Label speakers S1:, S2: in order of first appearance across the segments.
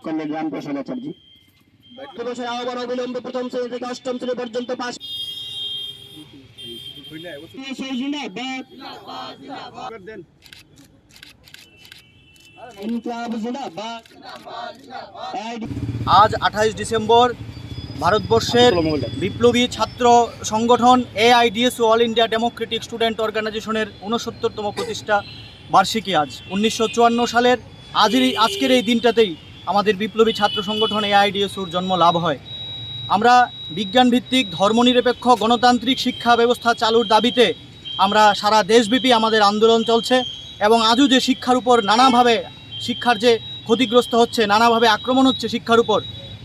S1: Colonel Ramprasad আচার্য। বছর আহ্বান অবিলম্বে প্রথম শ্রেণী থেকে অষ্টম শ্রেণী পর্যন্ত পাস।
S2: আজ 28 ডিসেম্বর ভারতবর্ষের বিপ্লবী ছাত্র সংগঠন AIDSU all India Democratic student অর্গানাইজেশনের 69তম প্রতিষ্ঠা বার্ষিকী। আজ 1954 সালের আজকের এই দিনটাতেই আমাদের বিপ্লবী ছাত্র সংগঠন AIDSUর জন্ম লাভ হয়। আমরা বিজ্ঞানভিত্তিক ধর্মনিরপেক্ষ গণতান্ত্রিক শিক্ষা ব্যবস্থা চালুর দাবিতে আমরা সারা দেশব্যাপী আমাদের আন্দোলন চলছে এবং আজও যে শিক্ষার উপর নানাভাবে শিক্ষার যে ক্ষতিগ্রস্ত হচ্ছে, নানাভাবে আক্রমণ হচ্ছে শিক্ষার উপর,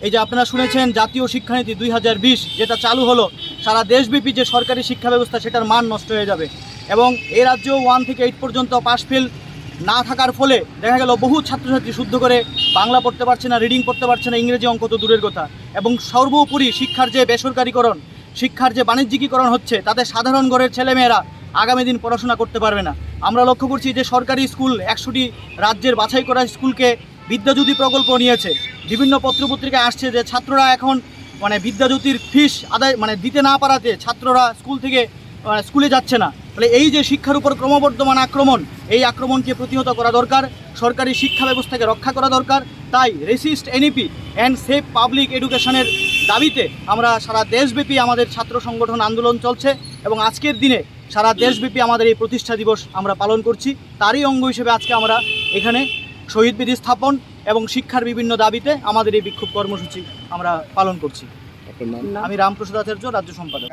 S2: এই যে আপনারা শুনেছেন জাতীয় শিক্ষানীতি 2020 যেটা চালু হলো, সারা দেশব্যাপী যে সরকারি শিক্ষা ব্যবস্থা সেটার মান নষ্ট হয়ে যাবে এবং এই রাজ্যেও 1 থেকে 8 পর্যন্ত পাস ফেল না থাকার ফলে দেখা গেল বহু ছাত্রছাত্রী শুদ্ধ করে বাংলা পড়তে পারছে না, রিডিং পড়তে পারছে না, ইংরেজি অঙ্ক তো দূরের কথা। এবং সর্বোপরি শিক্ষার যে বেসরকারীকরণ, শিক্ষার যে বাণিজ্যিকীকরণ হচ্ছে, তাতে সাধারণ ঘরের ছেলেমেয়েরা আগামী দিন পড়াশোনা করতে পারবে না। আমরা লক্ষ্য করছি যে সরকারি স্কুল 100টি রাজ্যের বাছাই করা স্কুলকে বিদ্যাজ্যোতি প্রকল্প নিয়েছে। বিভিন্ন পত্রপত্রিকায় আসছে যে ছাত্ররা এখন বিদ্যাজ্যোতির ফিস আদায় দিতে না পারাতে ছাত্ররা স্কুলে যাচ্ছে না। ফলে এই যে শিক্ষার উপর ক্রমবর্ধমান আক্রমণ, এই আক্রমণকে প্রতিহত করা দরকার, সরকারি শিক্ষা ব্যবস্থাকে রক্ষা করা দরকার। তাই resist NEP and safe public এডুকেশনের দাবিতে আমরা সারা দেশব্যাপী আমাদের ছাত্র সংগঠন আন্দোলন চলছে এবং আজকের দিনে সারা দেশব্যাপী আমাদের এই প্রতিষ্ঠা দিবস আমরা পালন করছি। তারই অঙ্গ হিসেবে আজকে আমরা এখানে শহীদ বেদি স্থাপন এবং শিক্ষার বিভিন্ন দাবিতে আমাদের এই বিক্ষোভ কর্মসূচি আমরা পালন করছি। আমি রামপ্রসাদ আচার্য, রাজ্য সম্পাদক।